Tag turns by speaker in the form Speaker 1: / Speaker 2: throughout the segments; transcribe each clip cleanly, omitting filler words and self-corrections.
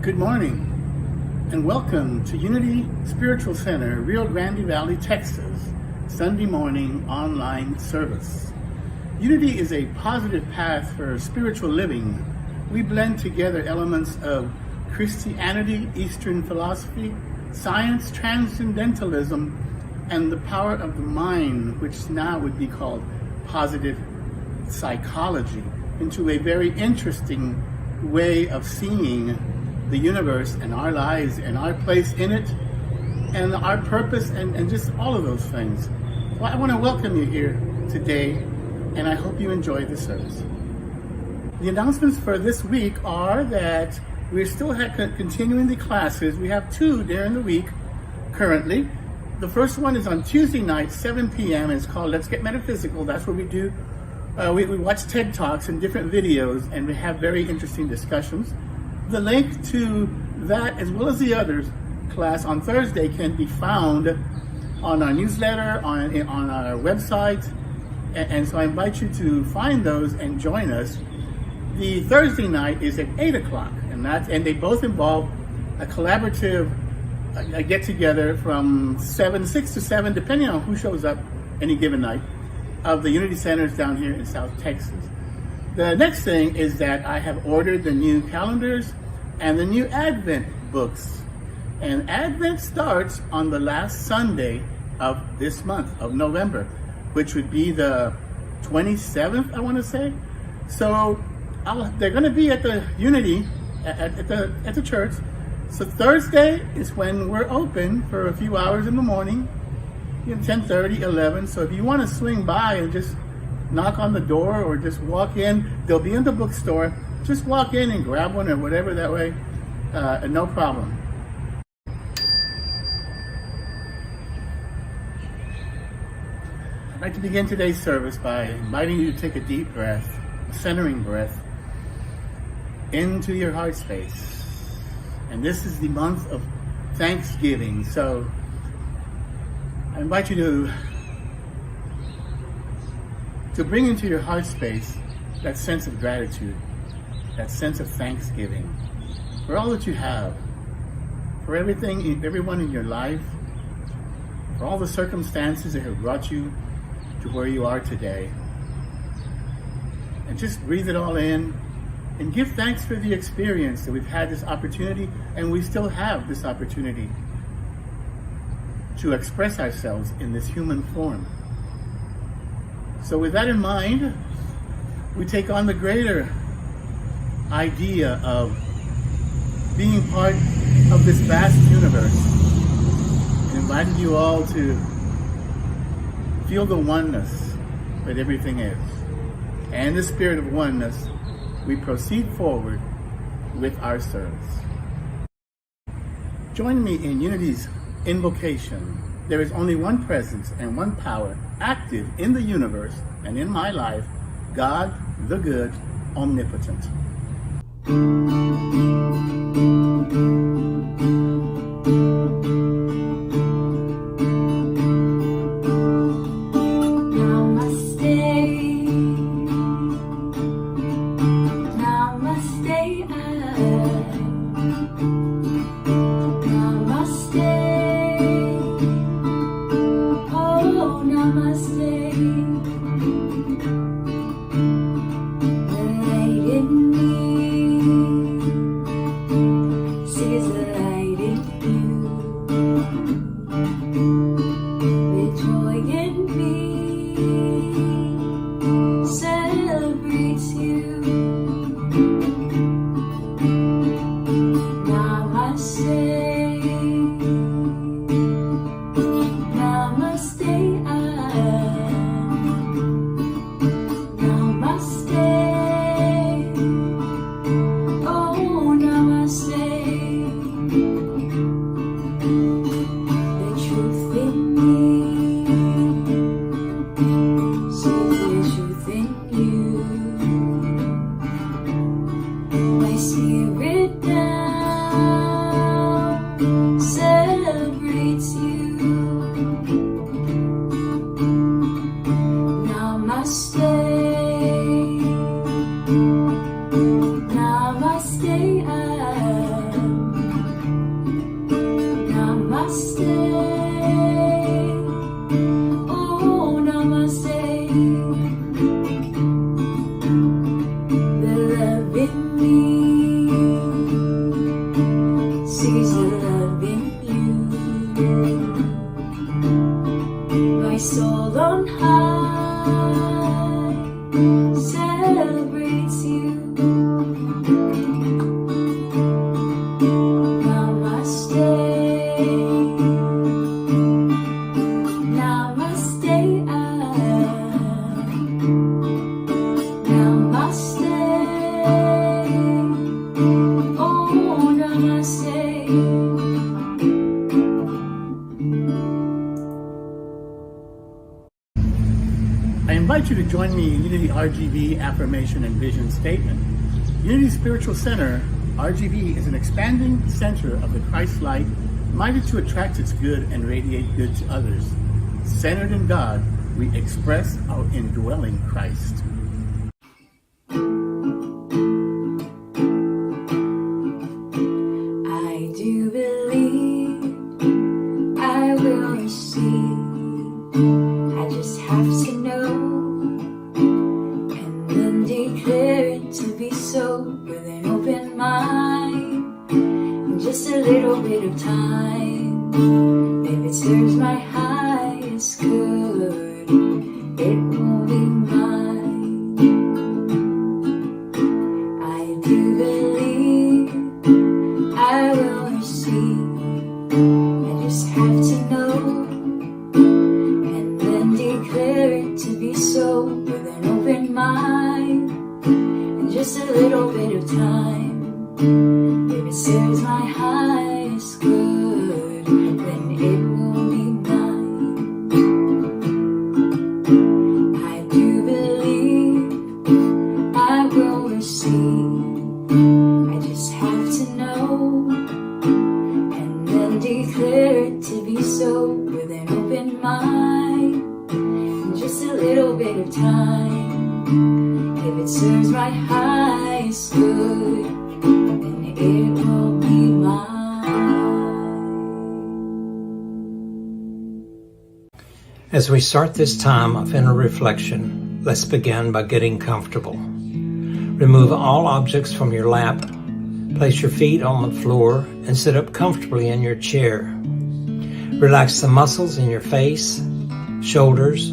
Speaker 1: Good morning, and welcome to Unity Spiritual Center, Rio Grande Valley, Texas, Sunday morning online service. Unity is a positive path for spiritual living. We blend together elements of Christianity, Eastern philosophy, science, transcendentalism, and the power of the mind, which now would be called positive psychology, into a very interesting way of seeing the universe and our lives and our place in it and our purpose and just all of those things. Well, I want to welcome you here today, and I hope you enjoy the service. The announcements for this week are that we're still continuing the classes. We have two during the week currently. The first one is on Tuesday night, 7 p.m. It's called Let's Get Metaphysical. That's where we do, we watch TED Talks and different videos, and we have very interesting discussions. The link to that, as well as the others class on Thursday, can be found on our newsletter, on our website, and so I invite you to find those and join us. The Thursday night is at 8 o'clock, and they both involve a collaborative get together from 6 to 7, depending on who shows up any given night, of the Unity Centers down here in South Texas. The next thing is that I have ordered the new calendars and the new Advent books. And Advent starts on the last Sunday of this month, of November, which would be the 27th, I want to say. So they're going to be at the Unity, at the church. So Thursday is when we're open for a few hours in the morning, 10:30, 11. So if you want to swing by and just knock on the door or just walk in, they'll be in the bookstore. Just walk in and grab one or whatever that way, no problem. I'd like to begin today's service by inviting you to take a deep breath, a centering breath, into your heart space. And this is the month of Thanksgiving, so I invite you to bring into your heart space that sense of gratitude, that sense of thanksgiving for all that you have, for everything, everyone in your life, for all the circumstances that have brought you to where you are today. And just breathe it all in and give thanks for the experience that we've had this opportunity, and we still have this opportunity to express ourselves in this human form. So with that in mind, we take on the greater idea of being part of this vast universe, and inviting you all to feel the oneness that everything is. And in the spirit of oneness, we proceed forward with our service. Join me in Unity's invocation. There is only one presence and one power active in the universe and in my life, God, the good, omnipotent.
Speaker 2: Namaste, I celebrates you. Namaste. Namaste. Namaste. Oh, namaste.
Speaker 1: I invite you to join me in Unity RGV Affirmation and Vision Statement. Unity Spiritual Center, RGV, is an expanding center of the Christ light, minded to attract its good and radiate good to others. Centered in God, we express our indwelling Christ.
Speaker 2: I do believe I will receive. I just have to know and then declare it to be so with an open mind. In just a little bit of time, if it serves my highest good, it will be mine. I do believe I will receive. I just have to know and then declare it to be so with an open mind. In just a little bit of time, if it serves my highest good, then it will be mine. I do believe I will receive. I just have to know and then declare it to be so with an open mind. In just a little bit of time, if it serves my highest good, then it will be mine.
Speaker 3: As we start this time of inner reflection, let's begin by getting comfortable. Remove all objects from your lap, place your feet on the floor, and sit up comfortably in your chair. Relax the muscles in your face, shoulders,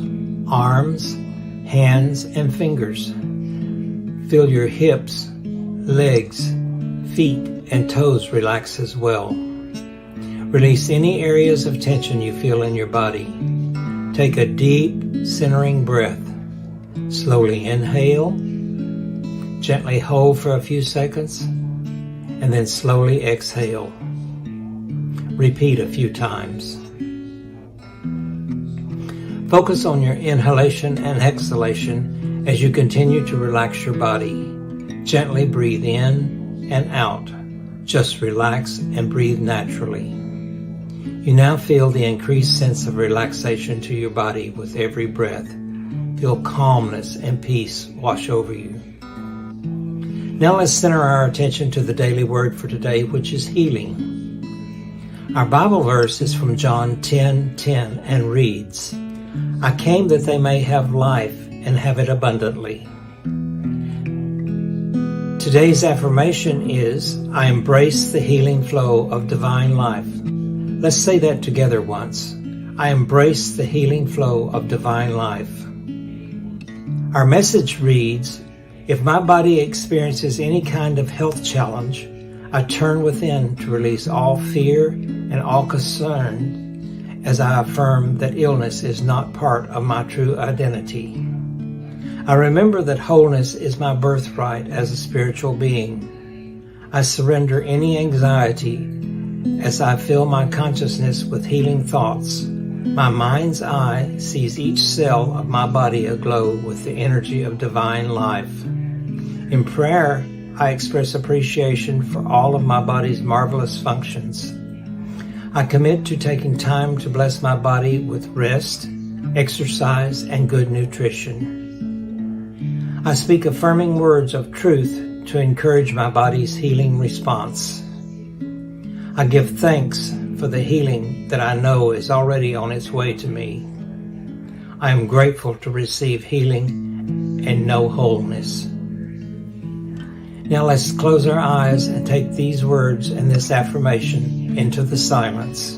Speaker 3: arms, hands, and fingers. Feel your hips, legs, feet, and toes relax as well. Release any areas of tension you feel in your body. Take a deep, centering breath. Slowly inhale, gently hold for a few seconds, and then slowly exhale. Repeat a few times. Focus on your inhalation and exhalation as you continue to relax your body. Gently breathe in and out. Just relax and breathe naturally. You now feel the increased sense of relaxation to your body with every breath. Feel calmness and peace wash over you. Now let's center our attention to the daily word for today, which is healing. Our Bible verse is from John 10:10 and reads, I came that they may have life and have it abundantly. Today's affirmation is, I embrace the healing flow of divine life. Let's say that together once. I embrace the healing flow of divine life. Our message reads, if my body experiences any kind of health challenge, I turn within to release all fear and all concern as I affirm that illness is not part of my true identity. I remember that wholeness is my birthright as a spiritual being. I surrender any anxiety as I fill my consciousness with healing thoughts. My mind's eye sees each cell of my body aglow with the energy of divine life. In prayer, I express appreciation for all of my body's marvelous functions. I commit to taking time to bless my body with rest, exercise, and good nutrition. I speak affirming words of truth to encourage my body's healing response. I give thanks for the healing that I know is already on its way to me. I am grateful to receive healing and know wholeness. Now let's close our eyes and take these words and this affirmation into the silence.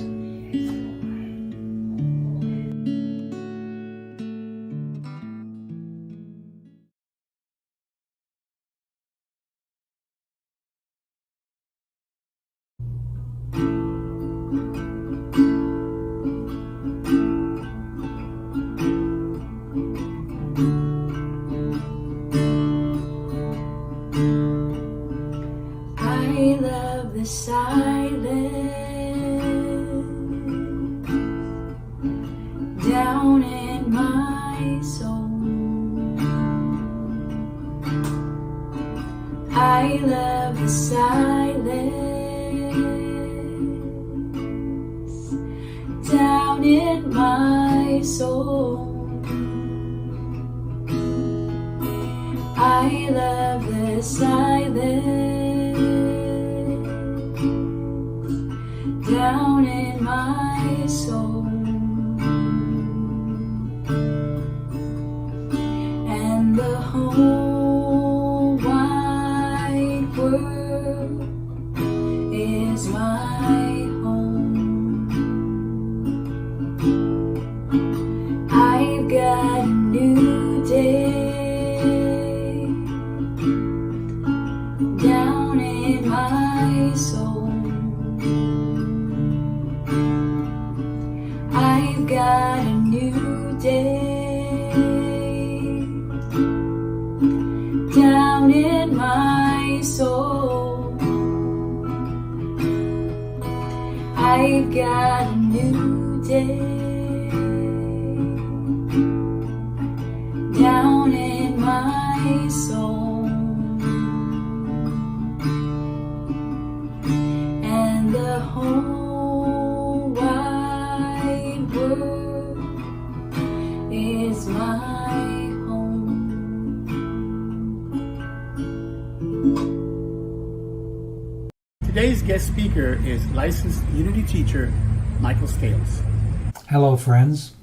Speaker 2: I love the silence down in my soul. I love the silence down in my soul. And the whole wide world is my home. I've got a new day down in my soul. I've got a new day down in my soul. I've got a new day down in my soul. And the whole wide world is my home.
Speaker 1: Today's guest speaker is licensed Unity teacher Michael Scales.
Speaker 4: Hello, friends.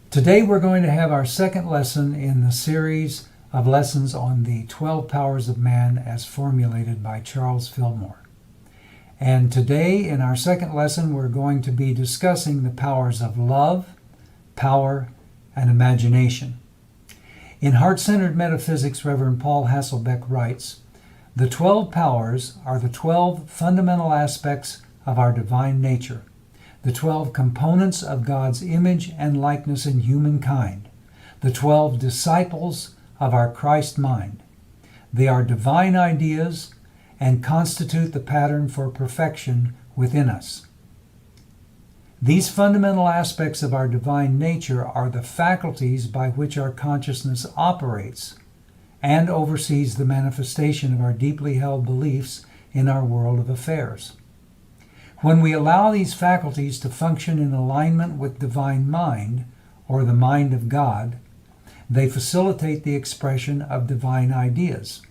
Speaker 4: Today we're going to have our second lesson in the series of lessons on the 12 powers of man as formulated by Charles Fillmore. And today in our second lesson we're going to be discussing the powers of love, power, and imagination. In Heart-Centered Metaphysics, Reverend Paul Hasselbeck writes, "The 12 powers are the 12 fundamental aspects of our divine nature, the 12 components of God's image and likeness in humankind, the 12 disciples of our Christ mind. They are divine ideas and constitute the pattern for perfection within us. These fundamental aspects of our divine nature are the faculties by which our consciousness operates and oversees the manifestation of our deeply held beliefs in our world of affairs. When we allow these faculties to function in alignment with divine mind, or the mind of God, they facilitate the expression of divine ideas,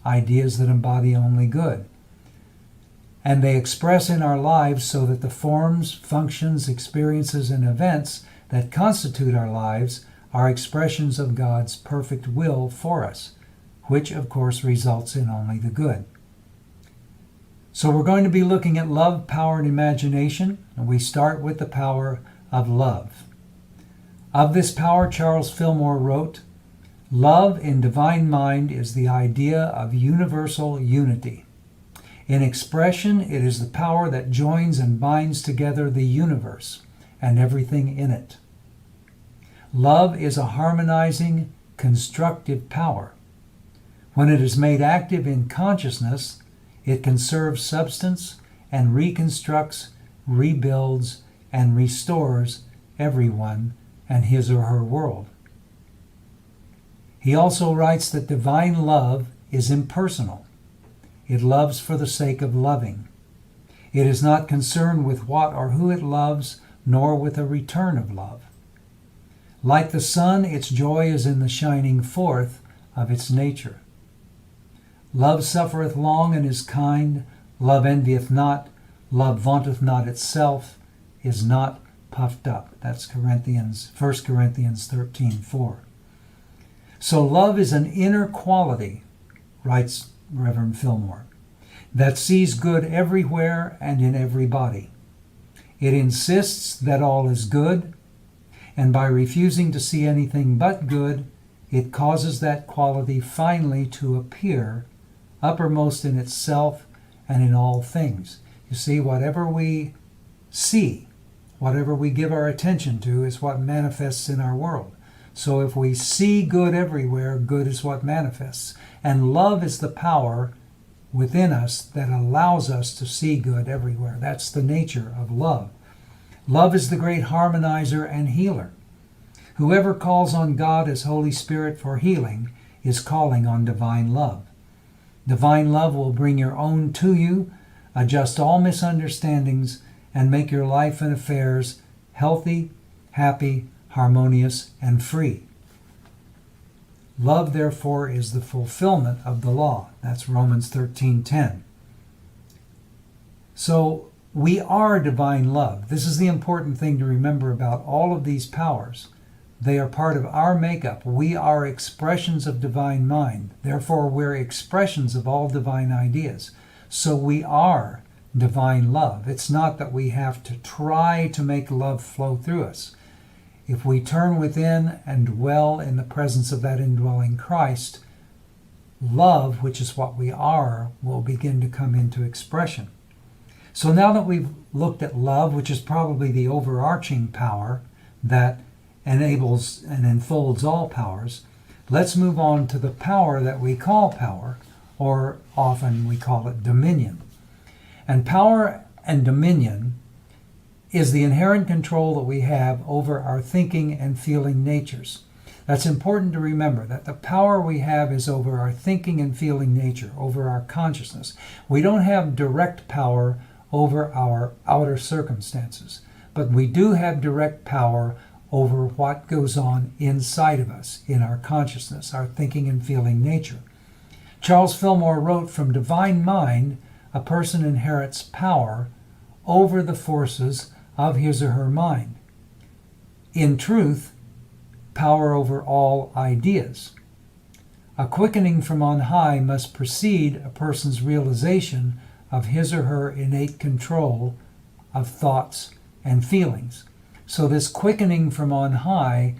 Speaker 4: ideas that embody only good. And they express in our lives so that the forms, functions, experiences, and events that constitute our lives are expressions of God's perfect will for us, which of course results in only the good." So we're going to be looking at love, power, and imagination, and we start with the power of love. Of this power, Charles Fillmore wrote, "Love in divine mind is the idea of universal unity. In expression, it is the power that joins and binds together the universe and everything in it. Love is a harmonizing, constructive power. When it is made active in consciousness, it conserves substance and reconstructs, rebuilds, and restores everyone and his or her world." He also writes that divine love is impersonal. It loves for the sake of loving. It is not concerned with what or who it loves, nor with a return of love. Like the sun, its joy is in the shining forth of its nature. Love suffereth long and is kind. Love envieth not. Love vaunteth not itself, is not puffed up. That's 1 Corinthians 13:4. So love is an inner quality, writes Reverend Fillmore, that sees good everywhere and in everybody. It insists that all is good, and by refusing to see anything but good, it causes that quality finally to appear uppermost in itself and in all things. You see, whatever we see, whatever we give our attention to is what manifests in our world. So if we see good everywhere, good is what manifests. And love is the power within us that allows us to see good everywhere. That's the nature of love. Love is the great harmonizer and healer. Whoever calls on God as Holy Spirit for healing is calling on divine love. Divine love will bring your own to you, adjust all misunderstandings, and make your life and affairs healthy, happy, harmonious, and free. Love, therefore, is the fulfillment of the law. That's Romans 13:10. So we are divine love. This is the important thing to remember about all of these powers. They are part of our makeup. We are expressions of divine mind. Therefore, we're expressions of all divine ideas. So we are divine love. It's not that we have to try to make love flow through us. If we turn within and dwell in the presence of that indwelling Christ, love, which is what we are, will begin to come into expression. So now that we've looked at love, which is probably the overarching power that enables and enfolds all powers, let's move on to the power that we call power, or often we call it dominion. And power and dominion is the inherent control that we have over our thinking and feeling natures. That's important to remember, that the power we have is over our thinking and feeling nature, over our consciousness. We don't have direct power over our outer circumstances, but we do have direct power over what goes on inside of us, in our consciousness, our thinking and feeling nature. Charles Fillmore wrote, "From divine mind, a person inherits power over the forces of his or her mind. In truth, power over all ideas. A quickening from on high must precede a person's realization of his or her innate control of thoughts and feelings." So this quickening from on high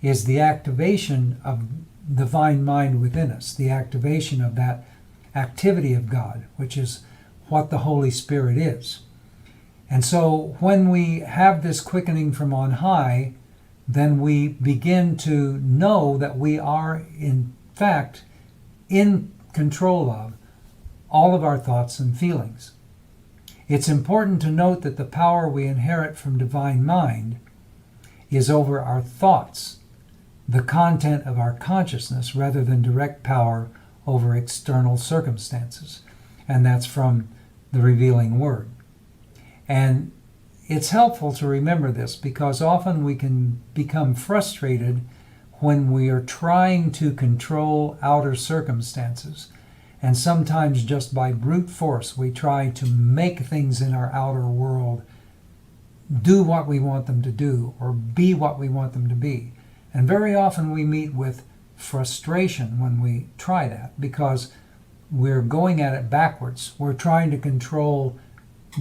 Speaker 4: is the activation of divine mind within us, the activation of that activity of God, which is what the Holy Spirit is. And so when we have this quickening from on high, then we begin to know that we are, in fact, in control of all of our thoughts and feelings. It's important to note that the power we inherit from divine mind is over our thoughts, the content of our consciousness, rather than direct power over external circumstances. And that's from the Revealing Word. And it's helpful to remember this, because often we can become frustrated when we are trying to control outer circumstances. And sometimes just by brute force, we try to make things in our outer world do what we want them to do, or be what we want them to be. And very often we meet with frustration when we try that, because we're going at it backwards. We're trying to control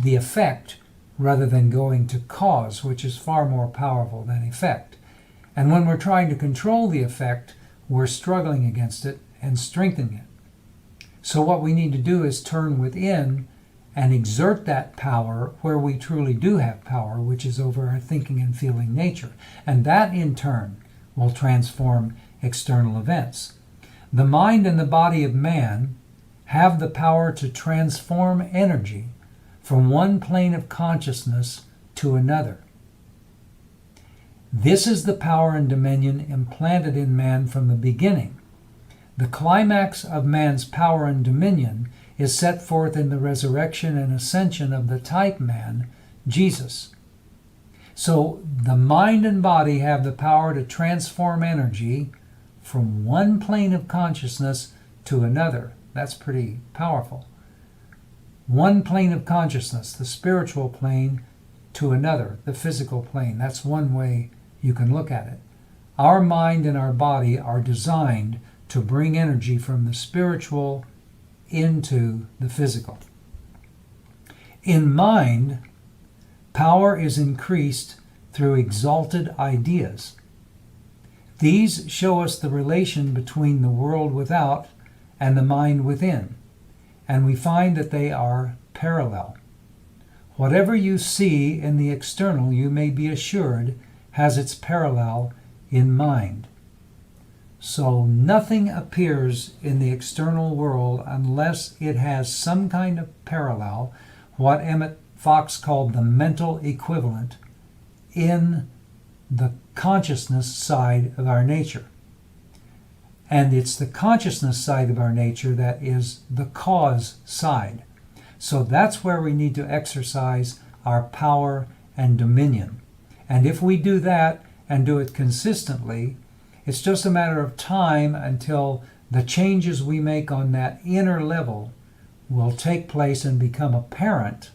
Speaker 4: the effect rather than going to cause, which is far more powerful than effect. And when we're trying to control the effect, we're struggling against it and strengthening it. So what we need to do is turn within and exert that power where we truly do have power, which is over our thinking and feeling nature. And that in turn will transform external events. The mind and the body of man have the power to transform energy from one plane of consciousness to another. This is the power and dominion implanted in man from the beginning. The climax of man's power and dominion is set forth in the resurrection and ascension of the type man, Jesus. So the mind and body have the power to transform energy from one plane of consciousness to another. That's pretty powerful. One plane of consciousness, the spiritual plane, to another, the physical plane. That's one way you can look at it. Our mind and our body are designed to bring energy from the spiritual into the physical. In mind, power is increased through exalted ideas. These show us the relation between the world without and the mind within, and we find that they are parallel. Whatever you see in the external, you may be assured, has its parallel in mind. So nothing appears in the external world unless it has some kind of parallel, what Emmett Fox called the mental equivalent, in the consciousness side of our nature. And it's the consciousness side of our nature that is the cause side. So that's where we need to exercise our power and dominion. And if we do that and do it consistently, it's just a matter of time until the changes we make on that inner level will take place and become apparent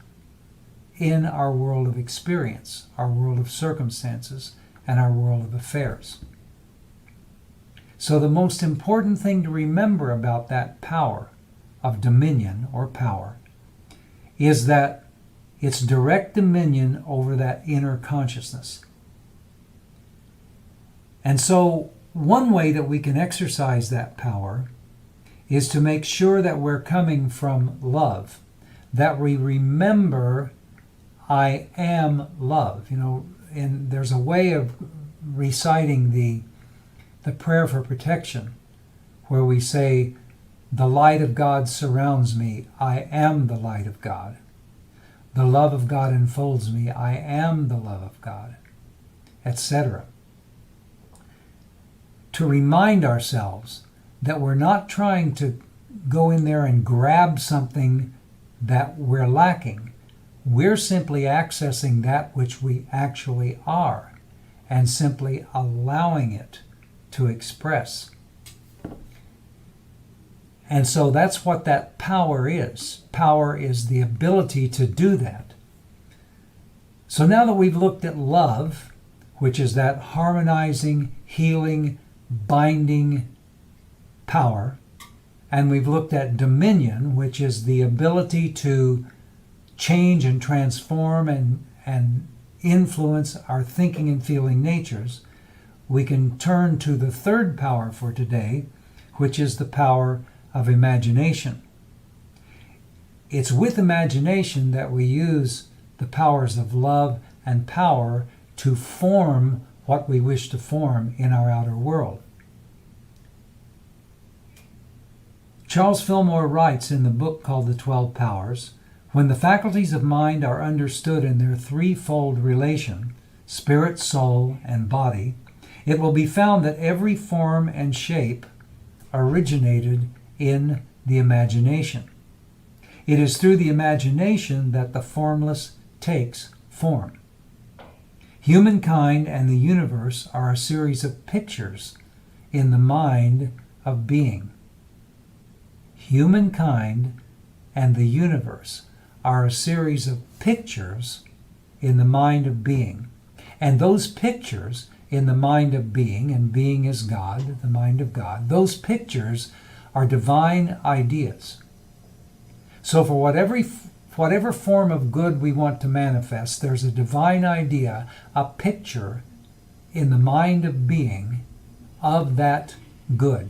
Speaker 4: in our world of experience, our world of circumstances, and our world of affairs. So the most important thing to remember about that power of dominion or power is that it's direct dominion over that inner consciousness. And so one way that we can exercise that power is to make sure that we're coming from love, that we remember I am love. And there's a way of reciting the prayer for protection where we say, the light of God surrounds me, I am the light of God. The love of God enfolds me, I am the love of God, etc. To remind ourselves that we're not trying to go in there and grab something that we're lacking. We're simply accessing that which we actually are and simply allowing it to express. And so that's what that power is. Power is the ability to do that. So now that we've looked at love, which is that harmonizing, healing, binding power, and we've looked at dominion, which is the ability to change and transform and influence our thinking and feeling natures, we can turn to the third power for today, which is the power of imagination. It's with imagination that we use the powers of love and power to form what we wish to form in our outer world. Charles Fillmore writes in the book called The 12 Powers, when the faculties of mind are understood in their threefold relation, spirit, soul, and body, it will be found that every form and shape originated in the imagination. It is through the imagination that the formless takes form. Humankind and the universe are a series of pictures in the mind of being. Humankind and the universe are a series of pictures in the mind of being. And those pictures in the mind of being, and being is God, the mind of God, those pictures are divine ideas. So for whatever form of good we want to manifest, there's a divine idea, a picture in the mind of being of that good.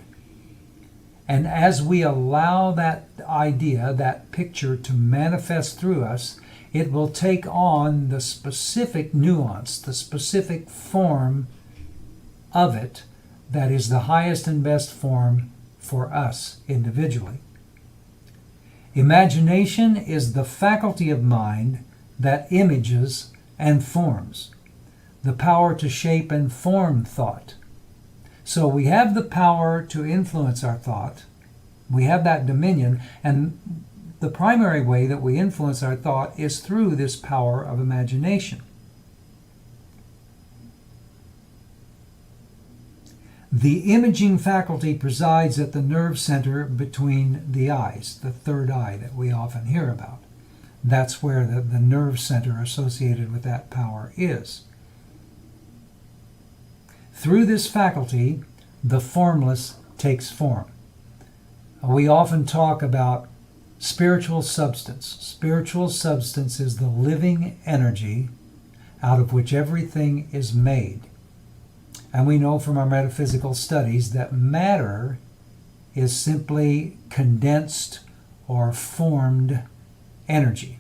Speaker 4: And as we allow that idea, that picture to manifest through us, it will take on the specific nuance, the specific form of it that is the highest and best form for us individually. Imagination is the faculty of mind that images and forms, the power to shape and form thought. So we have the power to influence our thought. We have that dominion, and the primary way that we influence our thought is through this power of imagination. The imaging faculty presides at the nerve center between the eyes, the third eye that we often hear about. That's where the nerve center associated with that power is. Through this faculty, the formless takes form. We often talk about spiritual substance. Spiritual substance is the living energy out of which everything is made. And we know from our metaphysical studies that matter is simply condensed or formed energy.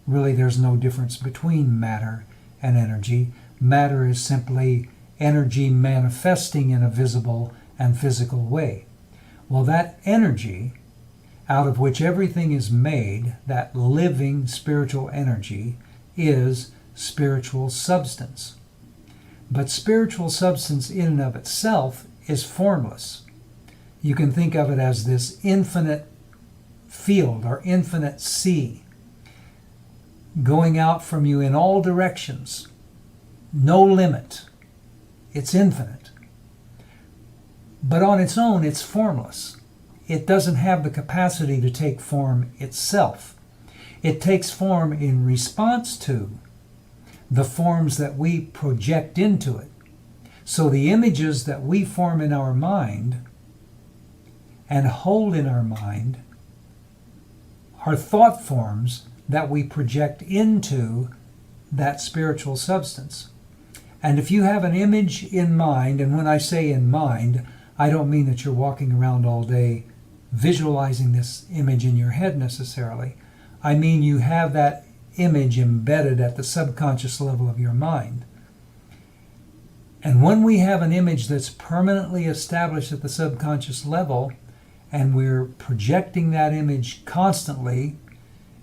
Speaker 4: Really, there's no difference between matter and energy. Matter is simply energy manifesting in a visible and physical way. Well, that energy out of which everything is made, that living spiritual energy, is spiritual substance. But spiritual substance in and of itself is formless. You can think of it as this infinite field or infinite sea going out from you in all directions. No limit. It's infinite. But on its own, it's formless. It doesn't have the capacity to take form itself. It takes form in response to the forms that we project into it. So the images that we form in our mind and hold in our mind are thought forms that we project into that spiritual substance. And if you have an image in mind, and when I say in mind, I don't mean that you're walking around all day visualizing this image in your head necessarily. I mean you have that image embedded at the subconscious level of your mind. And when we have an image that's permanently established at the subconscious level, and we're projecting that image constantly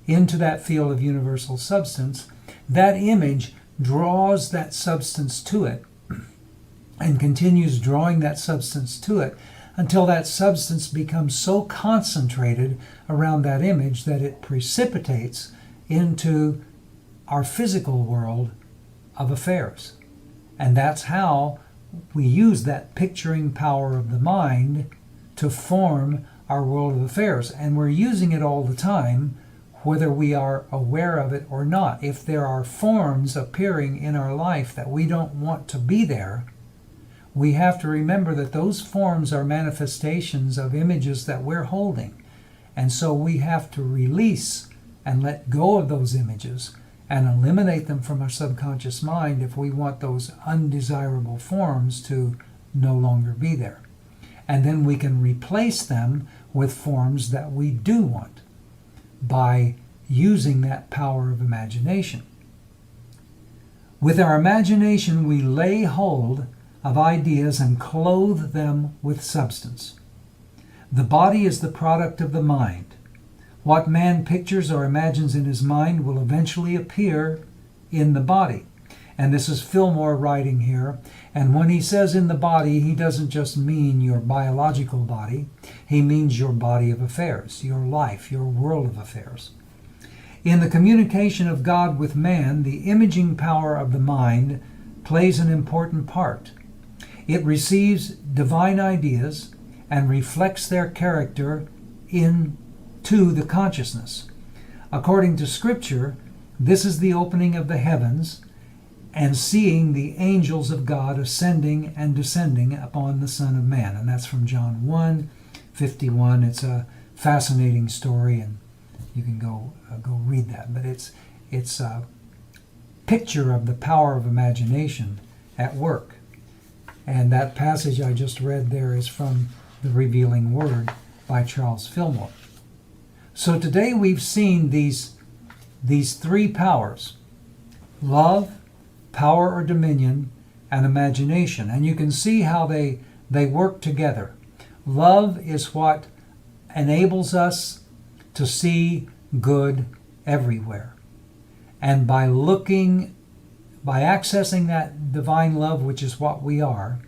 Speaker 4: into that field of universal substance, that image draws that substance to it and continues drawing that substance to it until that substance becomes so concentrated around that image that it precipitates into our physical world of affairs. And that's how we use that picturing power of the mind to form our world of affairs. And we're using it all the time, whether we are aware of it or not. If there are forms appearing in our life that we don't want to be there, we have to remember that those forms are manifestations of images that we're holding. And so we have to release and let go of those images and eliminate them from our subconscious mind if we want those undesirable forms to no longer be there. And then we can replace them with forms that we do want by using that power of imagination. With our imagination, we lay hold of ideas and clothe them with substance. The body is the product of the mind. What man pictures or imagines in his mind will eventually appear in the body. And this is Fillmore writing here. And when he says in the body, he doesn't just mean your biological body. He means your body of affairs, your life, your world of affairs. In the communication of God with man, the imaging power of the mind plays an important part. It receives divine ideas and reflects their character into the consciousness. According to Scripture, this is the opening of the heavens and seeing the angels of God ascending and descending upon the Son of Man. And that's from John 1:51. It's a fascinating story, and you can go read that. But it's a picture of the power of imagination at work. And that passage I just read there is from The Revealing Word by Charles Fillmore. So today we've seen these three powers: love, power or dominion, and imagination. And you can see how they work together. Love is what enables us to see good everywhere. And by accessing that divine love, which is what we are,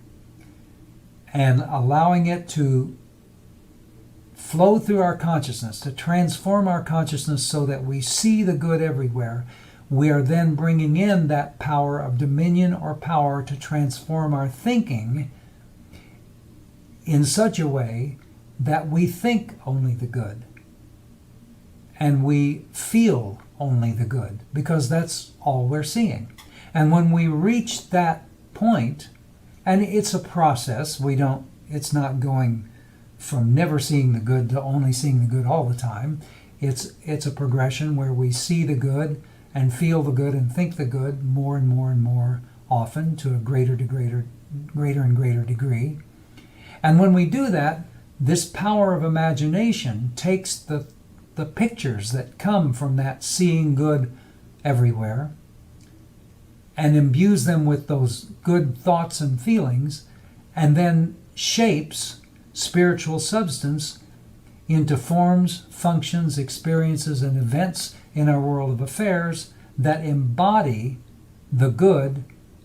Speaker 4: and allowing it to flow through our consciousness, to transform our consciousness so that we see the good everywhere, we are then bringing in that power of dominion or power to transform our thinking in such a way that we think only the good and we feel only the good, because that's all we're seeing. And when we reach that point, and it's a process, it's not going from never seeing the good to only seeing the good all the time. It's a progression where we see the good and feel the good and think the good more and more and more often, to a greater and greater degree. And when we do that, this power of imagination takes the pictures that come from that seeing good everywhere and imbues them with those good thoughts and feelings, and then shapes spiritual substance into forms, functions, experiences, and events in our world of affairs that embody the good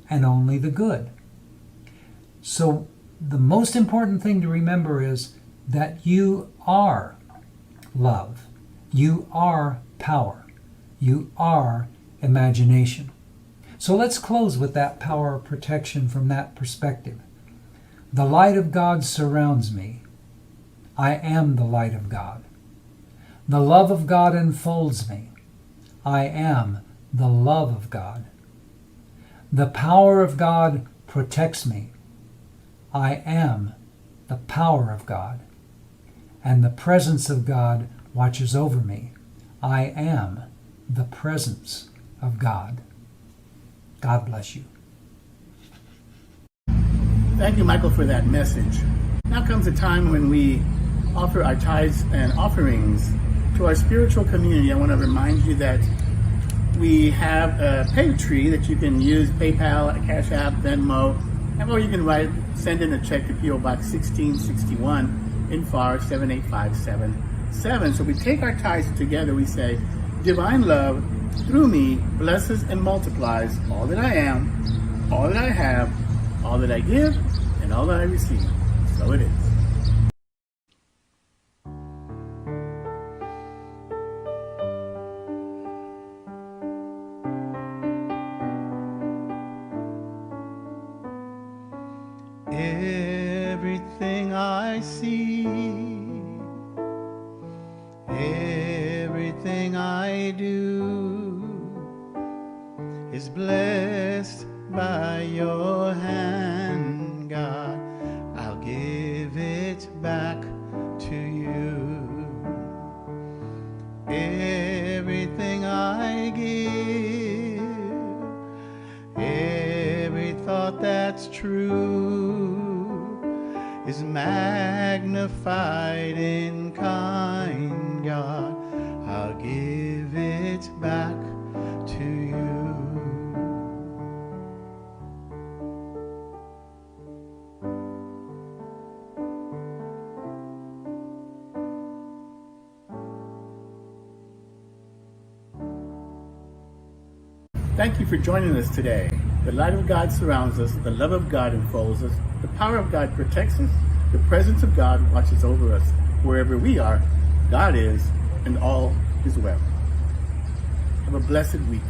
Speaker 4: and only the good. So the most important thing to remember is that you are love, you are power, you are imagination. So let's close with that power of protection from that perspective. The light of God surrounds me. I am the light of God. The love of God enfolds me. I am the love of God. The power of God protects me. I am the power of God. And the presence of God watches over me. I am the presence of God. God bless you.
Speaker 1: Thank you, Michael, for that message. Now comes a time when we offer our tithes and offerings to our spiritual community. I want to remind you that we have a Paytree that you can use, PayPal, Cash App, Venmo, or you can send in a check to P.O. Box 1661 in FAR 78577. So we take our tithes together. We say, divine love through me blesses and multiplies all that I am, all that I have, all that I give, and all that I receive. So it is.
Speaker 5: Everything I see, everything I do is blessed by your hand, God. I'll give it back to you. Everything I give, every thought that's true is magnified in kind, God. I'll give it back to you.
Speaker 1: Thank you for joining us today. The light of God surrounds us, the love of God enfolds us, the power of God protects us, the presence of God watches over us. Wherever we are, God is, and all is well. Have a blessed week.